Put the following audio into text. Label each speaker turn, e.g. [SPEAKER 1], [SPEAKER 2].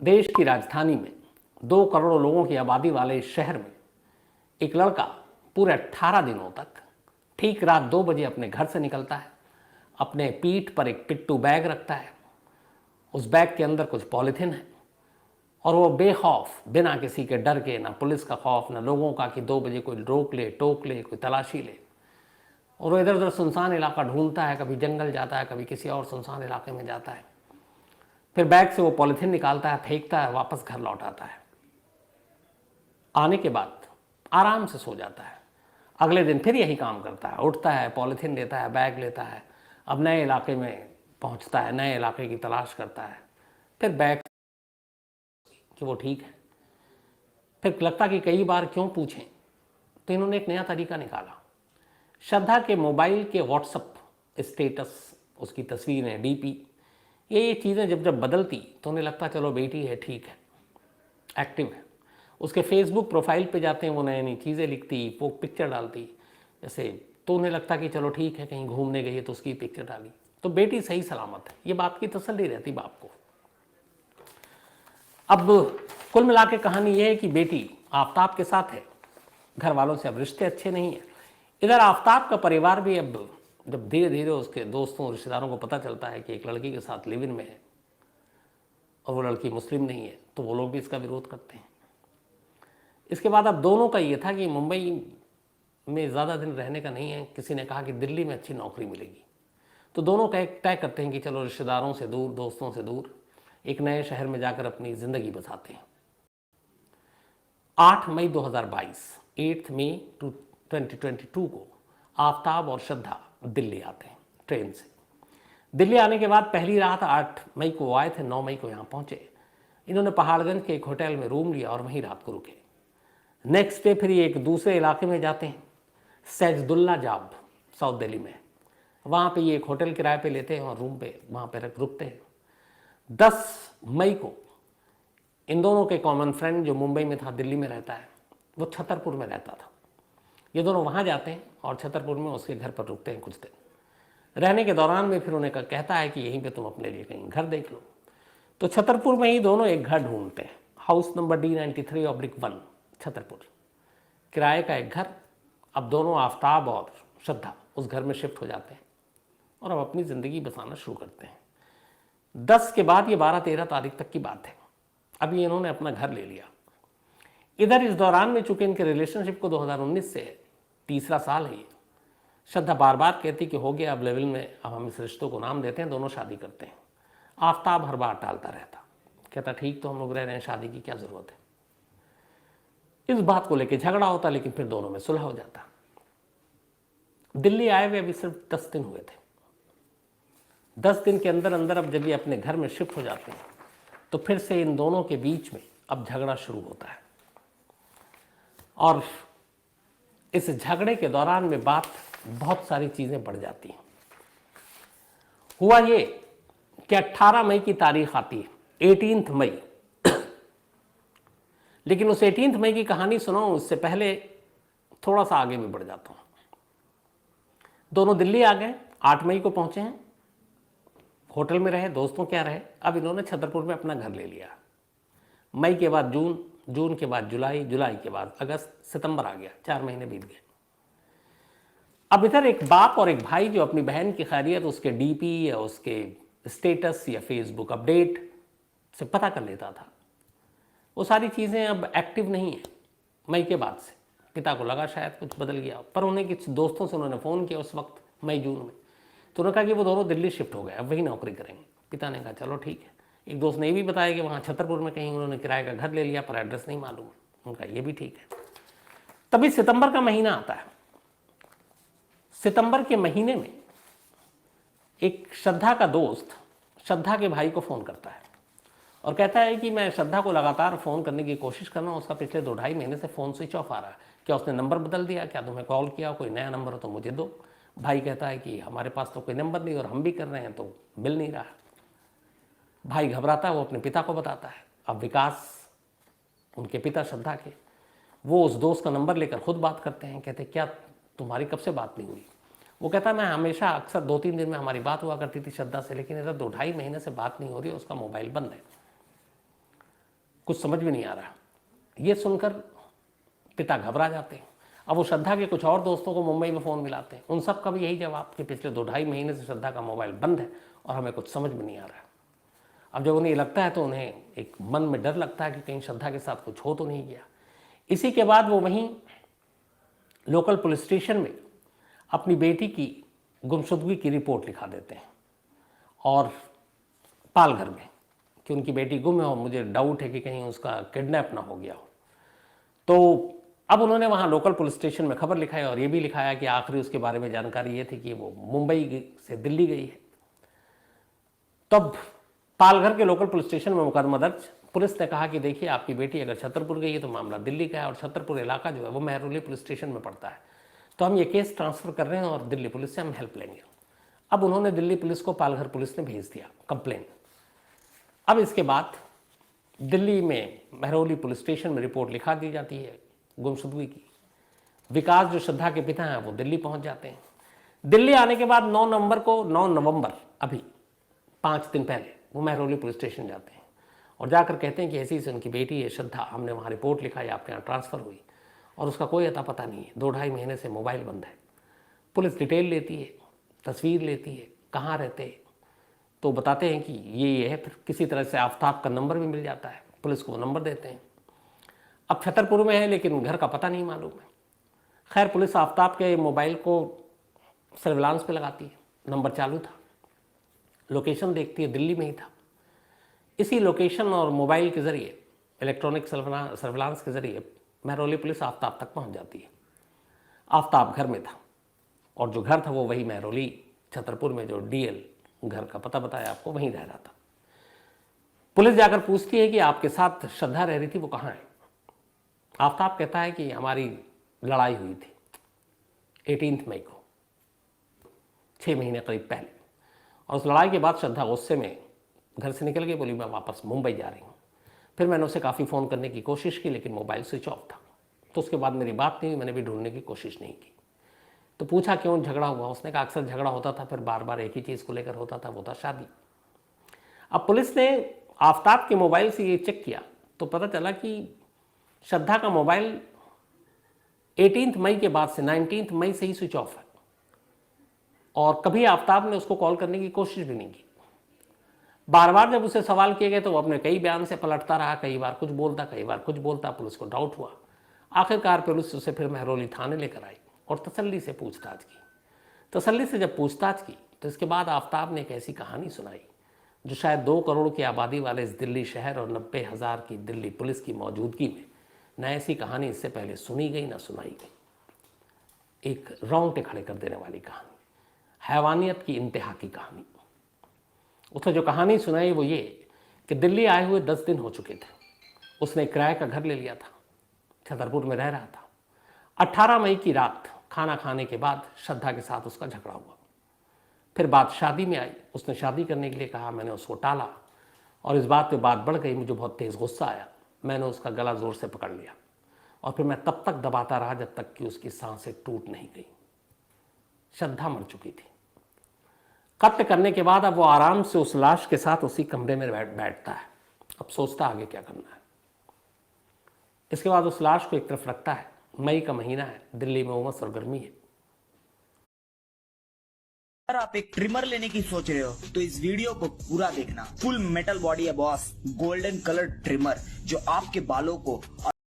[SPEAKER 1] देश की राजधानी में 2 करोड़ लोगों की आबादी वाले इस शहर में एक लड़का पूरे 18 दिनों तक ठीक रात 2 बजे अपने घर से निकलता है, अपने पीठ पर एक पिट्ठू बैग रखता है, उस बैग के अंदर कुछ पॉलीथिन है और वो बेखौफ, बिना किसी के डर के, ना पुलिस का खौफ, ना लोगों का कि 2 बजे कोई रोक ले, टोक ले, कोई तलाशी ले, और वो इधर उधर सुनसान इलाका ढूंढता है, कभी जंगल जाता है, कभी किसी और सुनसान इलाके में जाता है, फिर बैग से वो पॉलीथिन निकालता है, फेंकता है, वापस घर लौट आता है। आने के बाद आराम से सो जाता है। अगले दिन फिर यही काम करता है, उठता है, पॉलीथिन लेता है, बैग लेता है, अब नए इलाके में पहुंचता है, नए इलाके की तलाश करता है, फिर बैग कि वो ठीक है। फिर लगता कि कई बार क्यों पूछें, तो इन्होंने एक नया तरीका निकाला। श्रद्धा के मोबाइल के व्हाट्सअप स्टेटस, उसकी तस्वीरें, डीपी, ये चीज़ें जब जब बदलती तो उन्हें लगता चलो बेटी है, ठीक है, एक्टिव है। उसके फेसबुक प्रोफाइल पे जाते हैं, वो नई नई चीज़ें लिखती, वो पिक्चर डालती, जैसे, तो उन्हें लगता कि चलो ठीक है, कहीं घूमने गई है तो उसकी पिक्चर डाली, तो बेटी सही सलामत है, ये बात की तसल्ली रहती बाप को। अब कुल मिला के कहानी ये है कि बेटी आफ्ताब के साथ है, घर वालों से अब रिश्ते अच्छे नहीं हैं। इधर आफ्ताब का परिवार भी अब जब धीरे धीरे उसके दोस्तों रिश्तेदारों को पता चलता है कि एक लड़की के साथ लिव इन में है और वो लड़की मुस्लिम नहीं है, तो वो लोग भी इसका विरोध करते हैं। इसके बाद अब दोनों का ये था कि मुंबई में ज़्यादा दिन रहने का नहीं है, किसी ने कहा कि दिल्ली में अच्छी नौकरी मिलेगी, तो दोनों तय करते हैं कि चलो रिश्तेदारों से दूर, दोस्तों से दूर, एक नए शहर में जाकर अपनी ज़िंदगी बसाते हैं। 8 मई 2022, 8 मई 2022 को आफ्ताब और श्रद्धा दिल्ली आते हैं ट्रेन से। दिल्ली आने के बाद पहली रात 8 मई को आए थे, 9 मई को यहाँ पहुँचे। इन्होंने पहाड़गंज के एक होटल में रूम लिया और वहीं रात को रुके। नेक्स्ट डे फिर एक दूसरे इलाके में जाते हैं, सैजुद्दौला जाब, साउथ दिल्ली में। वहाँ पे ये एक होटल किराए पे लेते हैं और रूम पे वहाँ पे रुकते हैं। 10 मई को इन दोनों के कॉमन फ्रेंड जो मुंबई में था, दिल्ली में रहता है, वो छतरपुर में रहता था, ये दोनों वहाँ जाते हैं और छतरपुर में उसके घर पर रुकते हैं कुछ दिन। रहने के दौरान में फिर उन्हें कहता है कि यहीं पे तुम अपने लिए कहीं घर देख लो, तो छतरपुर में ही दोनों एक घर ढूंढते हैं, हाउस नंबर D93/1 छतरपुर, किराए का एक घर। अब दोनों आफ्ताब और श्रद्धा उस घर में शिफ्ट हो जाते हैं और अब अपनी ज़िंदगी बसाना शुरू करते हैं। 10 के बाद ये 12-13 तारीख तक की बात है, अभी इन्होंने अपना घर ले लिया। इधर इस दौरान में चूंकि इनके रिलेशनशिप को 2019 से तीसरा साल है, श्रद्धा बार बार कहती कि हो गया अब लेवल में, अब हम इस रिश्तों को नाम देते हैं, दोनों शादी करते हैं। आफ्ताब हर बार टालता रहता, कहता ठीक तो हम लोग रह रहे हैं, शादी की क्या ज़रूरत है। इस बात को लेकर झगड़ा होता, लेकिन फिर दोनों में सुलह हो जाता। दिल्ली आए हुए अभी सिर्फ 10 दिन हुए थे। 10 दिन के अंदर अंदर अब जब ये अपने घर में शिफ्ट हो जाते हैं तो फिर से इन दोनों के बीच में अब झगड़ा शुरू होता है और इस झगड़े के दौरान में बात बहुत सारी चीज़ें बढ़ जाती हैं। हुआ ये कि 18 मई की तारीख आती है, 18 मई, लेकिन उस 18 मई की कहानी सुनाऊं उससे पहले थोड़ा सा आगे भी बढ़ जाता हूं। दोनों दिल्ली आ गए, 8 मई को पहुंचे हैं, होटल में रहे, दोस्तों क्या रहे। अब इन्होंने छतरपुर में अपना घर ले लिया। मई के बाद जून, जून के बाद जुलाई, जुलाई के बाद अगस्त, सितंबर आ गया, 4 महीने बीत गए। अब इधर एक बाप और एक भाई जो अपनी बहन की खैरियत उसके डीपी या उसके स्टेटस या फेसबुक अपडेट से पता कर लेता था, वो सारी चीज़ें अब एक्टिव नहीं है। मई के बाद से पिता को लगा शायद कुछ बदल गया, पर उन्हें कुछ दोस्तों से उन्होंने फ़ोन किया उस वक्त मई जून में, तो उन्होंने कहा कि वो दोनों दिल्ली शिफ्ट हो गए, अब वही नौकरी करेंगे। पिता ने कहा चलो ठीक है। एक दोस्त ने ये भी बताया कि वहाँ छतरपुर में कहीं उन्होंने किराए का घर ले लिया, पर एड्रेस नहीं मालूम। उनका ये भी ठीक है। तभी सितंबर का महीना आता है। सितंबर के महीने में एक श्रद्धा का दोस्त श्रद्धा के भाई को फ़ोन करता है और कहता है कि मैं श्रद्धा को लगातार फ़ोन करने की कोशिश कर रहा हूँ, उसका पिछले 2-2.5 महीने से फ़ोन स्विच ऑफ आ रहा है, क्या उसने नंबर बदल दिया, क्या तुम्हें कॉल किया, कोई नया नंबर हो तो मुझे दो। भाई कहता है कि हमारे पास तो कोई नंबर नहीं और हम भी कर रहे हैं तो मिल नहीं रहा। भाई घबराता है, वो अपने पिता को बताता है। अब विकास, उनके पिता श्रद्धा के, वो उस दोस्त का नंबर लेकर खुद बात करते हैं। कहते क्या तुम्हारी कब से बात नहीं हुई? वो कहता है मैं हमेशा अक्सर 2-3 दिन में हमारी बात हुआ करती थी श्रद्धा से, लेकिन इधर 2-2.5 महीने से बात नहीं हो रही, उसका मोबाइल बंद है। कुछ समझ में नहीं आ रहा। ये सुनकर पिता घबरा जाते हैं। अब वो श्रद्धा के कुछ और दोस्तों को मुंबई में फ़ोन मिलाते हैं। उन सब का भी यही जवाब कि पिछले 2-2.5 महीने से श्रद्धा का मोबाइल बंद है और हमें कुछ समझ में नहीं आ रहा है। अब जब उन्हें लगता है तो उन्हें एक मन में डर लगता है कि कहीं श्रद्धा के साथ कुछ हो तो नहीं गया। इसी के बाद वो वहीं लोकल पुलिस स्टेशन में अपनी बेटी की गुमशुदगी की रिपोर्ट लिखा देते हैं और पालघर में कि उनकी बेटी गुम है और मुझे डाउट है कि कहीं उसका किडनैप ना हो गया हो। तो अब उन्होंने वहाँ लोकल पुलिस स्टेशन में खबर लिखाई और ये भी लिखाया कि आखिरी उसके बारे में जानकारी ये थी कि वो मुंबई से दिल्ली गई है। तब पालघर के लोकल पुलिस स्टेशन में मुकदमा दर्ज। पुलिस ने कहा कि देखिए, आपकी बेटी अगर छतरपुर गई है तो मामला दिल्ली का है और छतरपुर इलाका जो है वो महरौली पुलिस स्टेशन में पड़ता है, तो हम ये केस ट्रांसफ़र कर रहे हैं और दिल्ली पुलिस से हम हेल्प लेंगे। अब उन्होंने दिल्ली पुलिस को पालघर पुलिस ने भेज दिया कंप्लेन। अब इसके बाद दिल्ली में महरौली पुलिस स्टेशन में रिपोर्ट लिखा दी जाती है गुमशुदगी की। विकास जो श्रद्धा के पिता हैं वो दिल्ली पहुंच जाते हैं। दिल्ली आने के बाद 9 नवंबर अभी 5 दिन पहले वो महरौली पुलिस स्टेशन जाते हैं और जाकर कहते हैं कि ऐसी से उनकी बेटी है श्रद्धा, हमने वहाँ रिपोर्ट लिखाई, आपके यहाँ ट्रांसफ़र हुई और उसका कोई अता पता नहीं है। 2-2.5 महीने से मोबाइल बंद है। पुलिस डिटेल लेती है, तस्वीर लेती है, कहाँ रहते हैं, तो बताते हैं कि ये है। फिर किसी तरह से आफ्ताब का नंबर भी मिल जाता है, पुलिस को वो नंबर देते हैं। अब छतरपुर में है लेकिन घर का पता नहीं मालूम है। खैर, पुलिस आफ्ताब के मोबाइल को सर्विलांस पे लगाती है, नंबर चालू था, लोकेशन देखती है, दिल्ली में ही था। इसी लोकेशन और मोबाइल के ज़रिए, इलेक्ट्रॉनिक सर्विलांस के ज़रिए महरौली पुलिस आफ्ताब तक पहुंच जाती है। आफ्ताब घर में था और जो घर था वो वही महरौली छतरपुर में जो डीएल घर का पता बताया आपको, वहीं रह रहा था। पुलिस जाकर पूछती है कि आपके साथ श्रद्धा रह रही थी, वो कहाँ है? आफ्ताब कहता है कि हमारी लड़ाई हुई थी 18 मई को, 6 महीने करीब पहले, और उस लड़ाई के बाद श्रद्धा गुस्से में घर से निकल गई, बोली मैं वापस मुंबई जा रही हूँ। फिर मैंने उसे काफ़ी फ़ोन करने की कोशिश की लेकिन मोबाइल स्विच ऑफ था। तो उसके बाद मेरी बात नहीं हुई, मैंने भी ढूंढने की कोशिश नहीं की। तो पूछा क्यों झगड़ा हुआ? उसने कहा अक्सर झगड़ा होता था, फिर बार बार एक ही चीज़ को लेकर होता था, वो था शादी। अब पुलिस ने आफ्ताब के मोबाइल से ये चेक किया तो पता चला कि श्रद्धा का मोबाइल 18 मई के बाद से 19 मई से ही स्विच ऑफ है और कभी आफ्ताब ने उसको कॉल करने की कोशिश भी नहीं की। बार बार जब उसे सवाल किए गए तो वो अपने कई बयान से पलटता रहा, कई बार कुछ बोलता, कई बार कुछ बोलता। पुलिस को डाउट हुआ। आखिरकार पुलिस उसे फिर महरौली थाने लेकर आई और तसल्ली से पूछताछ की। तसल्ली से जब पूछताछ की तो इसके बाद आफ्ताब ने एक ऐसी कहानी सुनाई जो शायद 2 करोड़ की आबादी वाले इस दिल्ली शहर और 90,000 की दिल्ली पुलिस की मौजूदगी में न ऐसी कहानी इससे पहले सुनी गई न सुनाई गई। एक रोंगटे खड़े कर देने वाली कहानी, हैवानियत की इंतहा की कहानी। उसने जो कहानी सुनाई वो ये कि दिल्ली आए हुए 10 दिन हो चुके थे। उसने किराए का घर ले लिया था, छतरपुर में रह रहा था। 18 मई की रात खाना खाने के बाद श्रद्धा के साथ उसका झगड़ा हुआ। फिर बात शादी में आई, उसने शादी करने के लिए कहा, मैंने उसको टाला और इस बात पे बात बढ़ गई। मुझे बहुत तेज़ गुस्सा आया, मैंने उसका गला ज़ोर से पकड़ लिया और फिर मैं तब तक दबाता रहा जब तक कि उसकी सांसें टूट नहीं गई। श्रद्धा मर चुकी थी। कत्ल करने के बाद अब वो आराम से उस लाश के साथ उसी कमरे में बैठता है। अब सोचता आगे क्या करना है। इसके बाद उस लाश को एक तरफ रखता है। मई का महीना है, दिल्ली में उमस और गर्मी है।
[SPEAKER 2] अगर आप एक ट्रिमर लेने की सोच रहे हो तो इस वीडियो को पूरा देखना। फुल मेटल बॉडी है बॉस, गोल्डन कलर ट्रिमर जो आपके बालों को